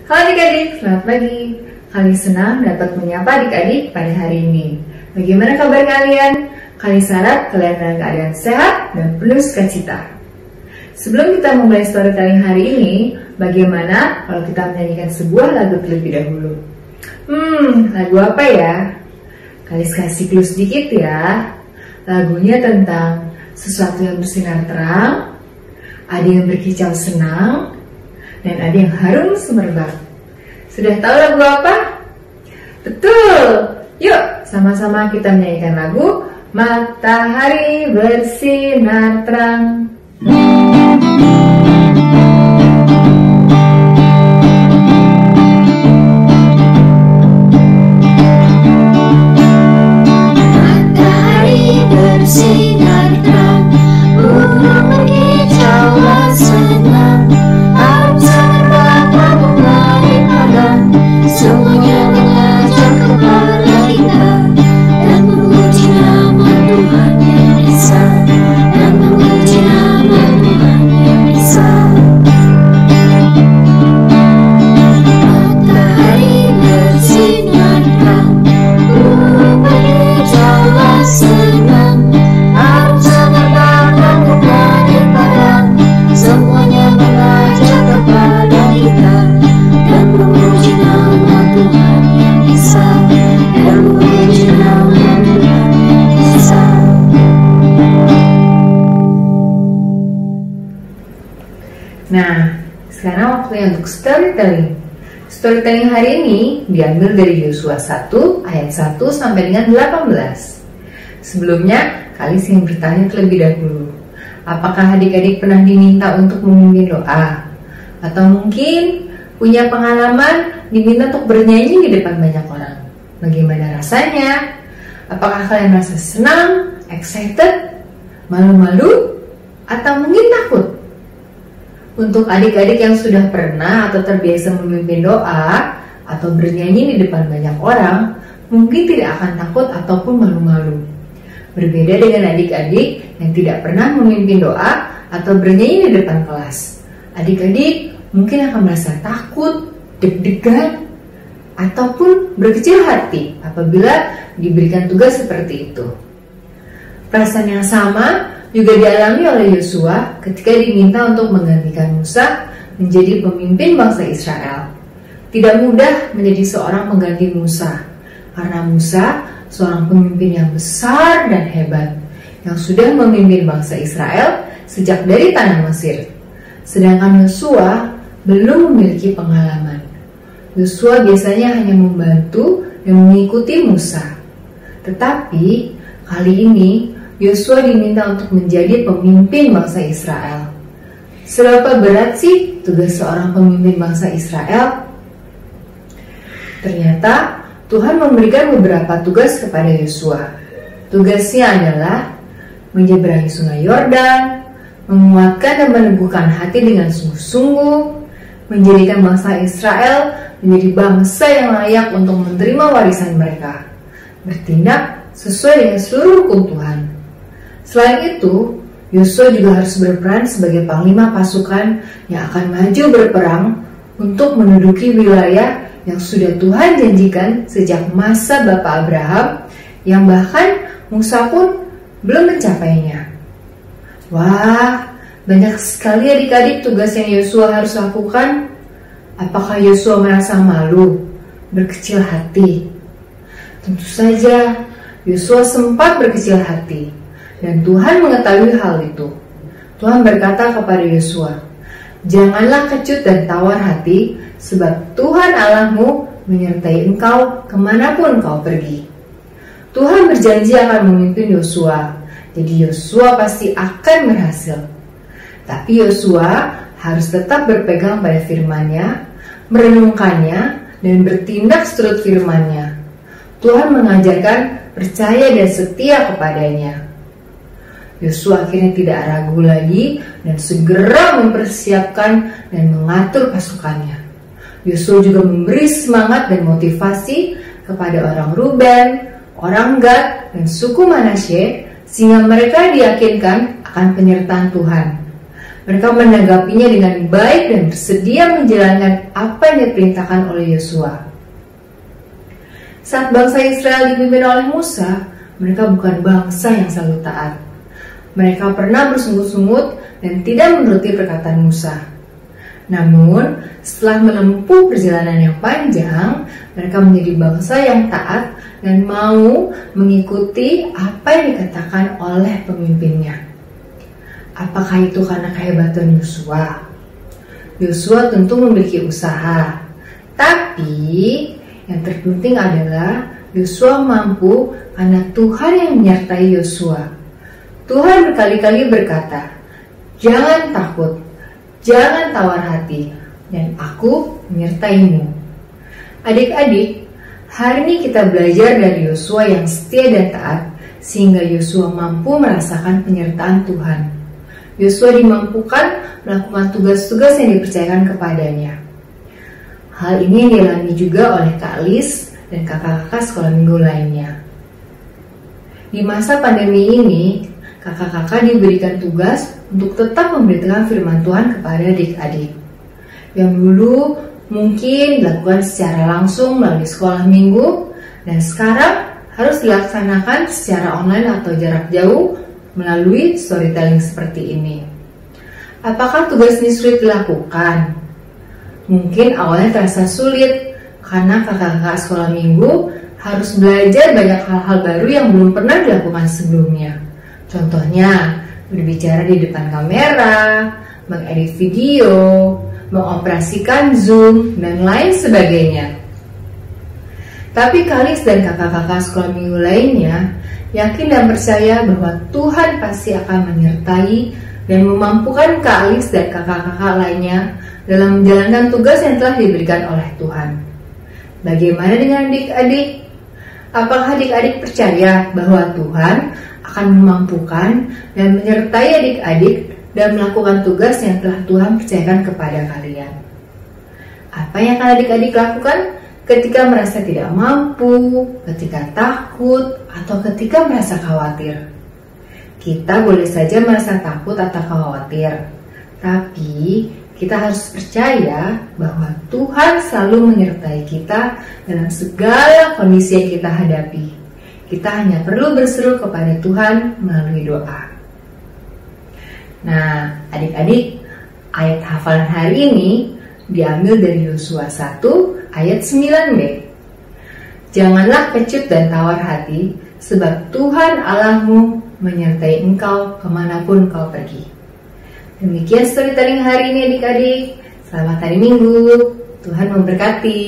Halo adik-adik, selamat pagi. Kami senang dapat menyapa adik-adik pada hari ini. Bagaimana kabar kalian? Kami harap kalian dalam keadaan sehat dan penuh sukacita. Sebelum kita memulai storytelling hari ini, bagaimana kalau kita menyanyikan sebuah lagu terlebih dahulu? Lagu apa ya? Kalian kasih clue sedikit ya. Lagunya tentang sesuatu yang bersinar terang, ada yang berkicau senang, dan ada yang harum semerbak. Sudah tahu lagu apa? Betul! Yuk, sama-sama kita menyanyikan lagu Matahari Bersinar Terang. Matahari bersinar terang, burung berkicau senang, harum semerbak bunga di padang, semuanya mengajak kepada kita dan memuji nama Tuhan yang Esa, dan memuji nama Tuhan yang Esa. Matahari bersinar terang, burung berkicau senang, harum semerbak bunga di padang, semuanya mengajak kepada kita dan memuji nama Tuhan yang Esa, dan memuji nama Tuhan yang Esa. Nah, sekarang waktunya untuk storytelling. Storytelling hari ini diambil dari Yosua 1 ayat 1 sampai dengan 18. Sebelumnya, kalian ingin bertanya terlebih dahulu. Apakah adik-adik pernah diminta untuk memimpin doa? Atau mungkin punya pengalaman diminta untuk bernyanyi di depan banyak orang? Bagaimana rasanya? Apakah kalian merasa senang, excited, malu-malu, atau mungkin takut? Untuk adik-adik yang sudah pernah atau terbiasa memimpin doa atau bernyanyi di depan banyak orang, mungkin tidak akan takut ataupun malu-malu. Berbeda dengan adik-adik yang tidak pernah memimpin doa atau bernyanyi di depan kelas. Adik-adik mungkin akan merasa takut, deg-degan, ataupun berkecil hati apabila diberikan tugas seperti itu. Perasaan yang sama juga dialami oleh Yosua ketika diminta untuk menggantikan Musa menjadi pemimpin bangsa Israel. Tidak mudah menjadi seorang pengganti Musa, karena Musa seorang pemimpin yang besar dan hebat, yang sudah memimpin bangsa Israel sejak dari tanah Mesir. Sedangkan Yosua belum memiliki pengalaman. Yosua biasanya hanya membantu dan mengikuti Musa. Tetapi kali ini Yosua diminta untuk menjadi pemimpin bangsa Israel. Seberapa berat sih tugas seorang pemimpin bangsa Israel? Ternyata Tuhan memberikan beberapa tugas kepada Yosua. Tugasnya adalah menyeberangi sungai Yordan, menguatkan dan meneguhkan hati dengan sungguh-sungguh, menjadikan bangsa Israel menjadi bangsa yang layak untuk menerima warisan mereka, bertindak sesuai dengan seluruh hukum Tuhan. Selain itu, Yosua juga harus berperan sebagai panglima pasukan yang akan maju berperang untuk menduduki wilayah yang sudah Tuhan janjikan sejak masa Bapak Abraham, yang bahkan Musa pun belum mencapainya. Wah, banyak sekali adik-adik tugas yang Yosua harus lakukan. Apakah Yosua merasa malu, berkecil hati? Tentu saja, Yosua sempat berkecil hati, dan Tuhan mengetahui hal itu. Tuhan berkata kepada Yosua, "Janganlah kecut dan tawar hati, sebab Tuhan Allahmu menyertai engkau kemanapun kau pergi." Tuhan berjanji akan memimpin Yosua, jadi Yosua pasti akan berhasil. Tapi Yosua harus tetap berpegang pada firman-Nya, merenungkannya, dan bertindak seturut firman-Nya. Tuhan mengajarkan percaya dan setia kepadanya. Yosua akhirnya tidak ragu lagi dan segera mempersiapkan dan mengatur pasukannya. Yosua juga memberi semangat dan motivasi kepada orang Ruben, orang Gad, dan suku Manasye, sehingga mereka diyakinkan akan penyertaan Tuhan. Mereka menanggapinya dengan baik dan bersedia menjalankan apa yang diperintahkan oleh Yosua. Saat bangsa Israel dipimpin oleh Musa, mereka bukan bangsa yang selalu taat. Mereka pernah bersungut-sungut dan tidak menuruti perkataan Musa. Namun, setelah menempuh perjalanan yang panjang, mereka menjadi bangsa yang taat dan mau mengikuti apa yang dikatakan oleh pemimpinnya. Apakah itu karena kehebatan Yosua? Yosua tentu memiliki usaha, tapi yang terpenting adalah Yosua mampu karena Tuhan yang menyertai Yosua. Tuhan berkali-kali berkata, "Jangan takut, jangan tawar hati, dan aku menyertaimu." Adik-adik, hari ini kita belajar dari Yosua yang setia dan taat, sehingga Yosua mampu merasakan penyertaan Tuhan. Yosua dimampukan melakukan tugas-tugas yang dipercayakan kepadanya. Hal ini dialami juga oleh Kak Lis dan kakak-kakak sekolah minggu lainnya. Di masa pandemi ini, kakak-kakak diberikan tugas untuk tetap memberitakan firman Tuhan kepada adik-adik. Yang dulu mungkin dilakukan secara langsung melalui sekolah minggu, dan sekarang harus dilaksanakan secara online atau jarak jauh melalui storytelling seperti ini. Apakah tugas ini sulit dilakukan? Mungkin awalnya terasa sulit karena kakak-kakak sekolah minggu harus belajar banyak hal-hal baru yang belum pernah dilakukan sebelumnya. Contohnya, berbicara di depan kamera, mengedit video, mengoperasikan Zoom, dan lain sebagainya. Tapi Kalis dan kakak-kakak sekolah minggu lainnya yakin dan percaya bahwa Tuhan pasti akan menyertai dan memampukan Kalis dan kakak-kakak lainnya dalam menjalankan tugas yang telah diberikan oleh Tuhan. Bagaimana dengan adik-adik? Apakah adik-adik percaya bahwa Tuhan akan memampukan dan menyertai adik-adik dan melakukan tugas yang telah Tuhan percayakan kepada kalian? Apa yang akan adik-adik lakukan ketika merasa tidak mampu, ketika takut, atau ketika merasa khawatir? Kita boleh saja merasa takut atau khawatir, tapi kita harus percaya bahwa Tuhan selalu menyertai kita dalam segala kondisi yang kita hadapi. Kita hanya perlu berseru kepada Tuhan melalui doa. Nah, adik-adik, ayat hafalan hari ini diambil dari Yosua 1 ayat 9b. Janganlah kecut dan tawar hati, sebab Tuhan Allahmu menyertai engkau kemanapun kau pergi. Demikian storytelling hari ini adik-adik. Selamat hari Minggu. Tuhan memberkati.